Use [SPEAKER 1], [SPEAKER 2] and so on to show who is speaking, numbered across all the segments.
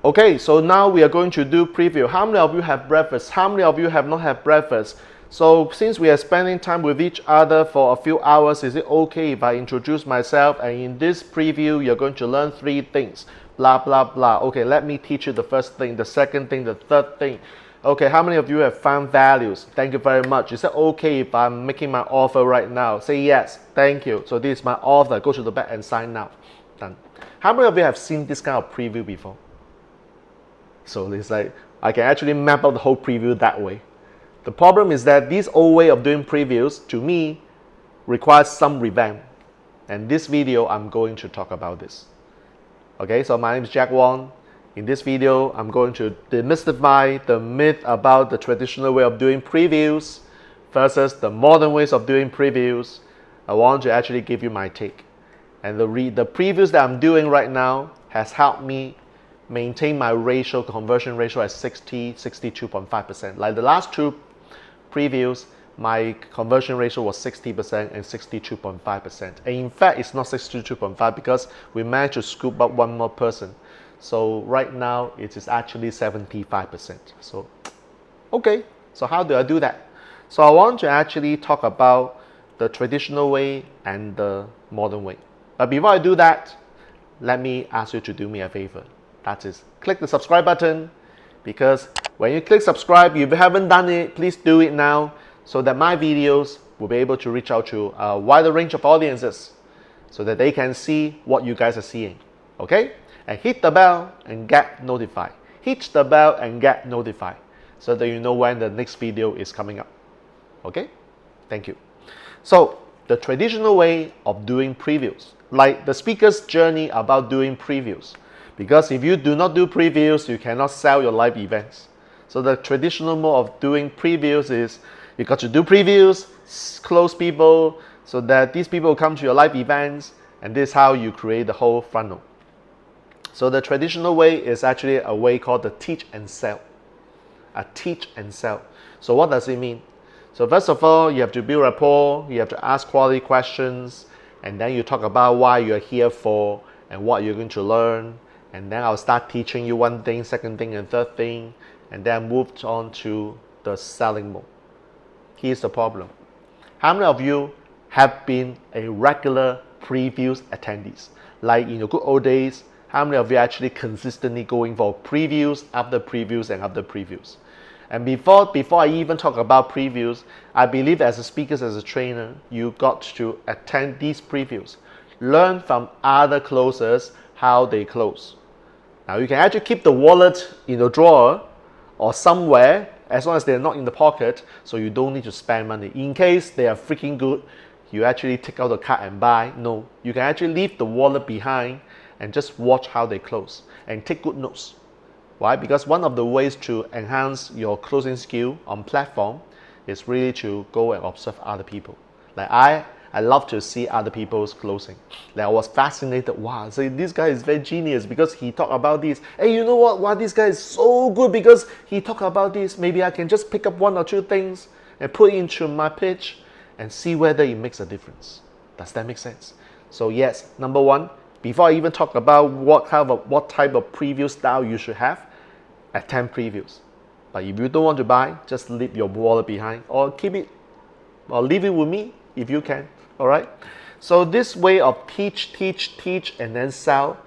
[SPEAKER 1] Okay, so now we are going to do preview. How many of you have breakfast? How many of you have not had breakfast? So since we are spending time with each other for a few hours, is it okay if I introduce myself? And in this preview, you're going to learn 3 things. Blah, blah, blah. Okay, let me teach you the first thing, the second thing, the third thing. Okay, how many of you have found values? Thank you very much. Is it okay if I'm making my offer right now? Say yes. Thank you. So this is my offer. Go to the back and sign now. Done. How many of you have seen this kind of preview before? So it's like, I can actually map out the whole preview that way. The problem is that this old way of doing previews, to me, requires some revamp. And this video, I'm going to talk about this. Okay, so my name is Jack Wong. In this video, I'm going to demystify the myth about the traditional way of doing previews versus the modern ways of doing previews. I want to actually give you my take. And the previews that I'm doing right now has helped me maintain my ratio, conversion ratio at 62.5%. Like the last 2 previews, my conversion ratio was 60% and 62.5%. And in fact, it's not 62.5 because we managed to scoop up 1 more person. So right now, it is actually 75%. So, okay, so how do I do that? So I want to actually talk about the traditional way and the modern way. But before I do that, let me ask you to do me a favor. That is, click the subscribe button, because when you click subscribe, if you haven't done it, please do it now so that my videos will be able to reach out to a wider range of audiences so that they can see what you guys are seeing. Okay? And hit the bell and get notified. Hit the bell and get notified so that you know when the next video is coming up. Okay? Thank you. So, the traditional way of doing previews, like the speaker's journey about doing previews. Because if you do not do previews, you cannot sell your live events. So the traditional mode of doing previews is you got to do previews, close people, so that these people come to your live events, and this is how you create the whole funnel. So the traditional way is actually a way called the teach and sell. A teach and sell. So what does it mean? So first of all, you have to build rapport, you have to ask quality questions, and then you talk about why you're here for and what you're going to learn. And then I'll start teaching you 1 thing, 2nd thing, and 3rd thing, and then move on to the selling mode. Here's the problem. How many of you have been a regular previews attendees? Like in your good old days, how many of you actually consistently going for previews after previews and after previews? And before I even talk about previews, I believe as a speaker, as a trainer, you got to attend these previews. Learn from other closers how they close. Now you can actually keep the wallet in the drawer or somewhere as long as they're not in the pocket, so you don't need to spend money. In case they are freaking good, you actually take out the card and buy. No, you can actually leave the wallet behind and just watch how they close and take good notes. Why? Because one of the ways to enhance your closing skill on platform is really to go and observe other people. Like I love to see other people's closing. Like I was fascinated. Wow, so this guy is very genius because he talked about this. Hey, you know what? Wow, this guy is so good because he talked about this. Maybe I can just pick up 1 or 2 things and put it into my pitch and see whether it makes a difference. Does that make sense? So yes, number 1, before I even talk about what type of preview style you should have, attend previews. But if you don't want to buy, just leave your wallet behind or keep it or leave it with me if you can. All right. So this way of teach, and then sell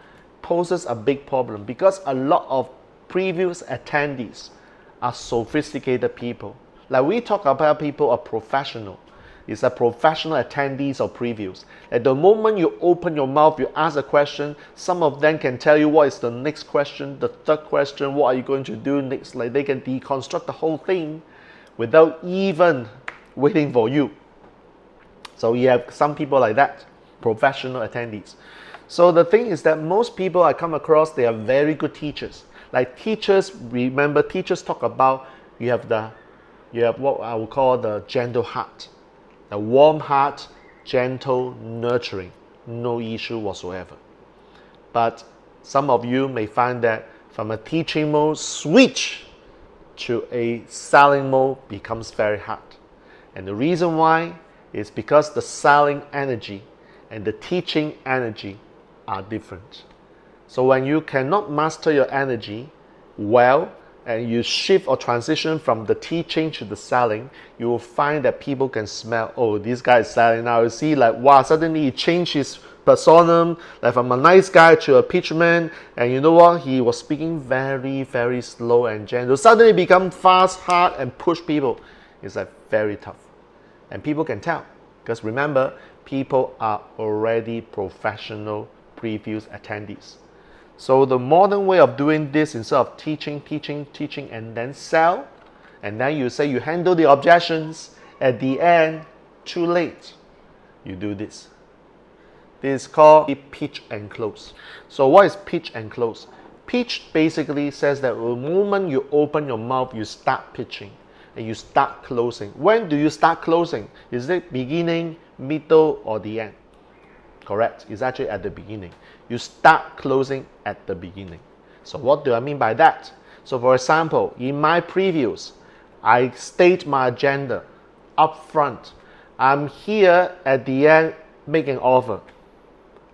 [SPEAKER 1] poses a big problem because a lot of previews attendees are sophisticated people. Like we talk about people are professional. It's a professional attendees of previews. At the moment you open your mouth, you ask a question, some of them can tell you what is the next question, the 3rd question, what are you going to do next. Like they can deconstruct the whole thing without even waiting for you. So you have some people like that, professional attendees. So the thing is that most people I come across, they are very good teachers. Like teachers, remember teachers talk about you have what I would call the gentle heart. A warm heart, gentle, nurturing, no issue whatsoever. But some of you may find that from a teaching mode, switch to a selling mode becomes very hard. And the reason why is because the selling energy and the teaching energy are different. So when you cannot master your energy well, and you shift or transition from the teaching to the selling, you will find that people can smell, oh, this guy is selling now. You see, like, wow, suddenly he changed his persona, like from a nice guy to a pitchman, and you know what? He was speaking very, very slow and gentle. Suddenly become fast, hard, and push people. It's like very tough. And people can tell, because remember, people are already professional previews attendees. So the modern way of doing this, instead of teaching, and then sell, and then you say you handle the objections, at the end, too late, you do this. This is called pitch and close. So what is pitch and close? Pitch basically says that the moment you open your mouth, you start pitching and you start closing. When do you start closing? Is it beginning, middle, or the end? Correct. It's actually at the beginning. You start closing at the beginning. So what do I mean by that? So for example, in my previews, I state my agenda up front. I'm here at the end making an offer.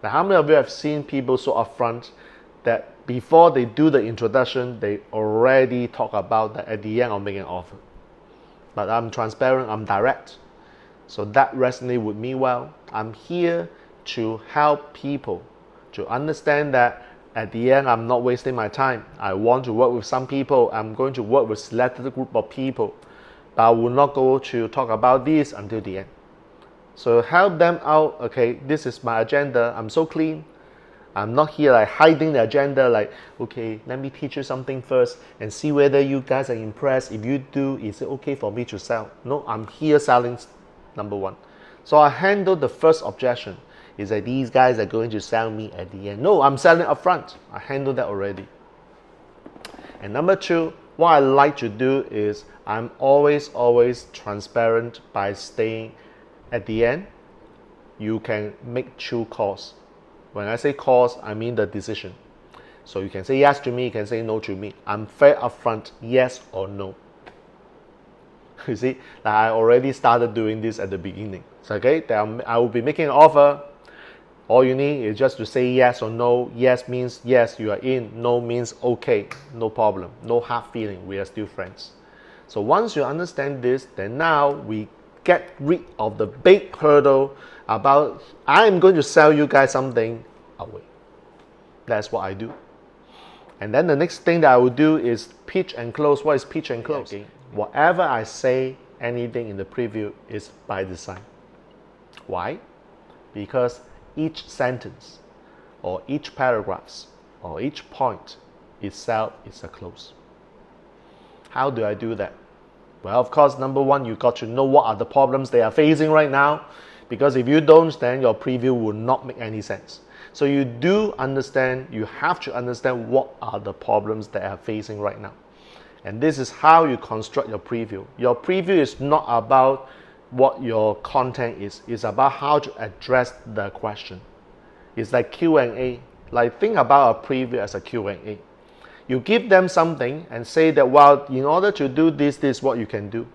[SPEAKER 1] Now, how many of you have seen people so upfront that before they do the introduction, they already talk about that at the end I'm making an offer? But I'm transparent, I'm direct. So that resonates with me well. I'm here to help people to understand that at the end, I'm not wasting my time. I want to work with some people. I'm going to work with a selected group of people, but I will not go to talk about this until the end. So help them out. Okay, this is my agenda. I'm so clean. I'm not here like hiding the agenda, like, okay, let me teach you something first and see whether you guys are impressed. If you do, is it okay for me to sell? No, I'm here selling, number one. So I handle the first objection. Is that these guys are going to sell me at the end. No, I'm selling up front. I handle that already. And number two, what I like to do is I'm always transparent by staying at the end. You can make two calls. When I say calls, I mean the decision. So you can say yes to me, you can say no to me. I'm fair upfront, yes or no. You see, like I already started doing this at the beginning. So okay, I will be making an offer. All you need is just to say yes or no. Yes means yes, you are in. No means okay, no problem, no hard feeling, we are still friends. So once you understand this, then now we get rid of the big hurdle about I'm going to sell you guys something away. That's what I do. And then the next thing that I will do is pitch and close. What is pitch and close? Okay. Whatever I say, anything in the preview is by design. Why? Because each sentence or each paragraph or each point itself is a close. How do I do that? Well, of course, number one, you got to know what are the problems they are facing right now, because if you don't, then your preview will not make any sense. So you do understand, you have to understand what are the problems they are facing right now. And this is how you construct your preview. Your preview is not about what your content is. It's about how to address the question. It's like Q&A. Like, think about a preview as a Q&A. You give them something and say that, well, in order to do this, this is what you can do.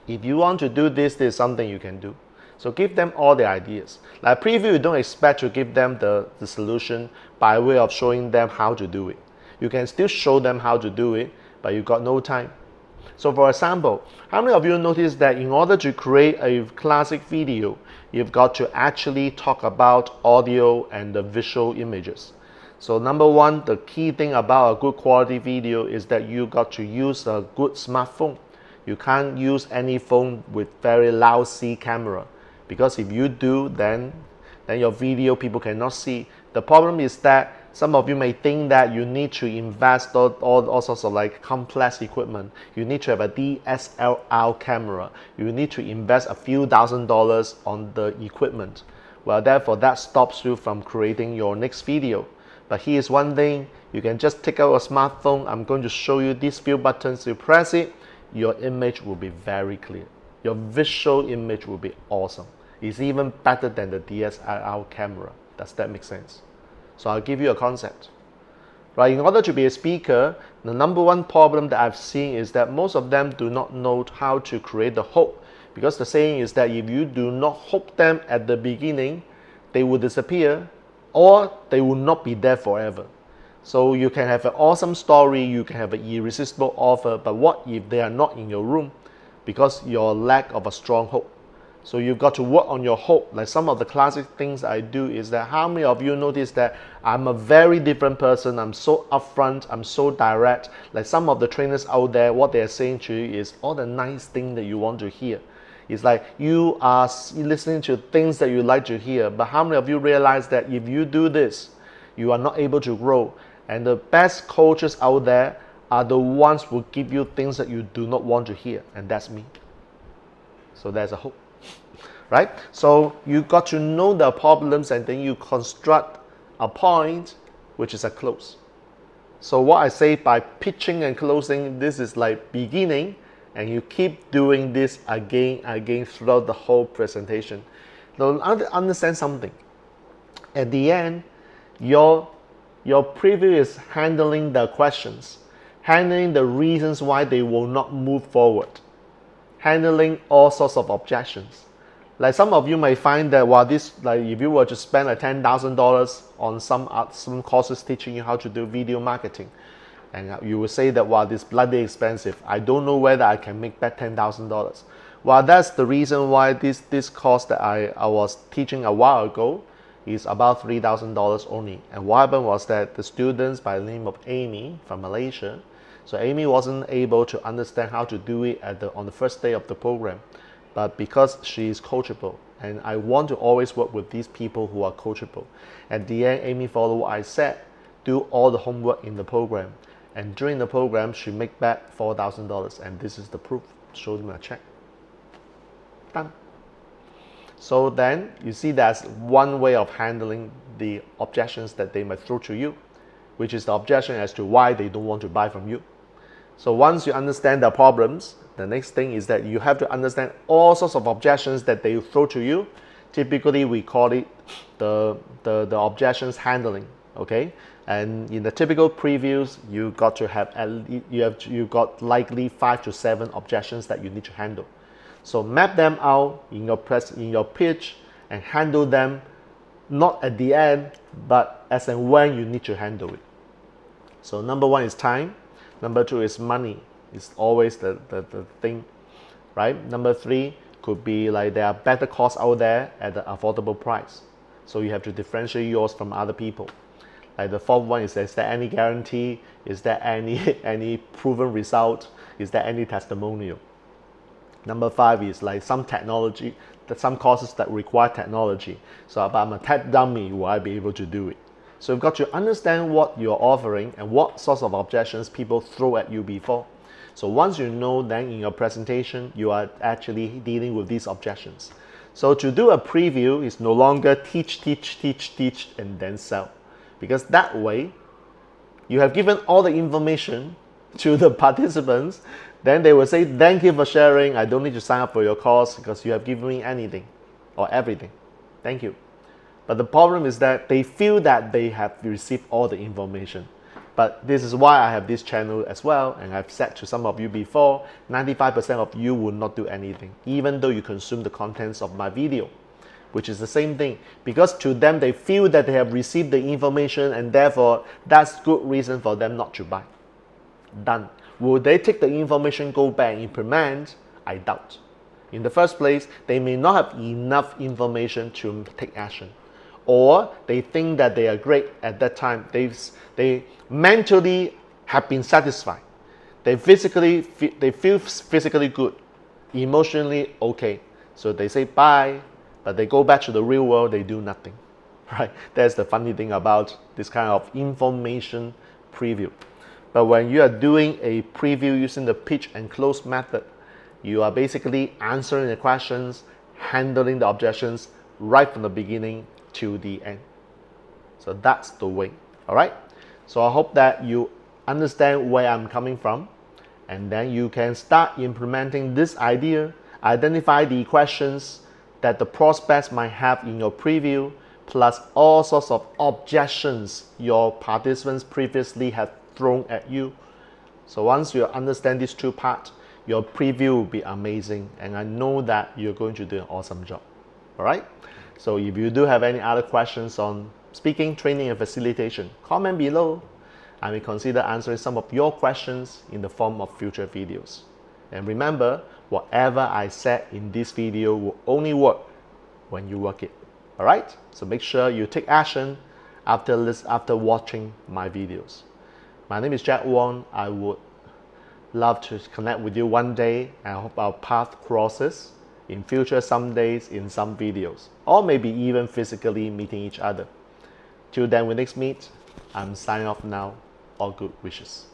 [SPEAKER 1] If you want to do this, this is something you can do. So give them all the ideas. Like preview, you don't expect to give them the solution by way of showing them how to do it. You can still show them how to do it, but you got no time. So for example, how many of you notice that in order to create a classic video, you've got to actually talk about audio and the visual images? So number one, the key thing about a good quality video is that you got to use a good smartphone. You can't use any phone with very lousy camera, because if you do, then your video people cannot see. The problem is that some of you may think that you need to invest all sorts of like complex equipment. You need to have a DSLR camera. You need to invest a few $1,000s on the equipment. Well, therefore that stops you from creating your next video. But here's one thing, you can just take out a smartphone. I'm going to show you these few buttons. You press it, your image will be very clear. Your visual image will be awesome. It's even better than the DSLR camera. Does that make sense? So I'll give you a concept. Right, in order to be a speaker, the number one problem that I've seen is that most of them do not know how to create the hook. Because the saying is that if you do not hook them at the beginning, they will disappear. or they will not be there forever. So you can have an awesome story, you can have an irresistible offer, but what if they are not in your room because your lack of a strong hook? So you've got to work on your hook. Like some of the classic things I do is that, how many of you notice that I'm a very different person? I'm so upfront, I'm so direct. Like some of the trainers out there, what they're saying to you is all the nice things that you want to hear. It's like you are listening to things that you like to hear, but how many of you realize that if you do this, you are not able to grow? And the best coaches out there are the ones who give you things that you do not want to hear, and that's me. So there's a hope, right? So you got to know the problems, and then you construct a point, which is a close. So what I say by pitching and closing, this is like beginning, and you keep doing this again throughout the whole presentation. Now understand something. At the end, your preview is handling the questions, handling the reasons why they will not move forward, handling all sorts of objections. Like some of you may find that like if you were to spend like $10,000 on some courses teaching you how to do video marketing, and you will say that, wow, this is bloody expensive. I don't know whether I can make back $10,000. Well, that's the reason why this course that I was teaching a while ago is about $3,000 only. And what happened was that the students by the name of Amy from Malaysia, so Amy wasn't able to understand how to do it on the first day of the program, but because she is coachable, and I want to always work with these people who are coachable. At the end, Amy followed what I said, do all the homework in the program, and during the program she make back $4,000, and this is the proof. Show them a check. Done. So then you see that's one way of handling the objections that they might throw to you, which is the objection as to why they don't want to buy from you. So once you understand the problems, the next thing is that you have to understand all sorts of objections that they throw to you. Typically we call it the objections handling, okay? And in the typical previews, you got to have you got likely 5 to 7 objections that you need to handle. So map them out in your pitch and handle them, not at the end, but as and when you need to handle it. So number 1 is time. Number 2 is money. It's always the thing, right? Number 3 could be like there are better costs out there at an affordable price. So you have to differentiate yours from other people. Like the 4th one is there any guarantee? Is there any proven result? Is there any testimonial? Number 5 is like some technology, some courses that require technology. So if I'm a tech dummy, will I be able to do it? So you've got to understand what you're offering and what sorts of objections people throw at you before. So once you know, then in your presentation, you are actually dealing with these objections. So to do a preview is no longer teach, and then sell. Because that way, you have given all the information to the participants, then they will say, thank you for sharing, I don't need to sign up for your course because you have given me anything or everything. Thank you. But the problem is that they feel that they have received all the information. But this is why I have this channel as well, and I've said to some of you before, 95% of you will not do anything, even though you consume the contents of my video, which is the same thing. Because to them, they feel that they have received the information, and therefore, that's good reason for them not to buy. Done. Will they take the information, go back and implement? I doubt. In the first place, they may not have enough information to take action. Or they think that they are great at that time. They mentally have been satisfied. They feel physically good, emotionally okay. So they say bye, but they go back to the real world, they do nothing. Right? That's the funny thing about this kind of information preview. But when you are doing a preview using the pitch and close method, you are basically answering the questions, handling the objections right from the beginning to the end. So that's the way. All right. So I hope that you understand where I'm coming from, and then you can start implementing this idea, identify the questions that the prospects might have in your preview, plus all sorts of objections your participants previously have thrown at you. So once you understand these 2 parts, your preview will be amazing, and I know that you're going to do an awesome job. All right. So if you do have any other questions on speaking, training, and facilitation? Comment below. I will consider answering some of your questions in the form of future videos. And remember, whatever I said in this video will only work when you work it. Alright? So make sure you take action after watching my videos. My name is Jack Wong. I would love to connect with you one day, and I hope our path crosses in future, some days, in some videos, or maybe even physically meeting each other. Till then we next meet, I'm signing off now. All good wishes.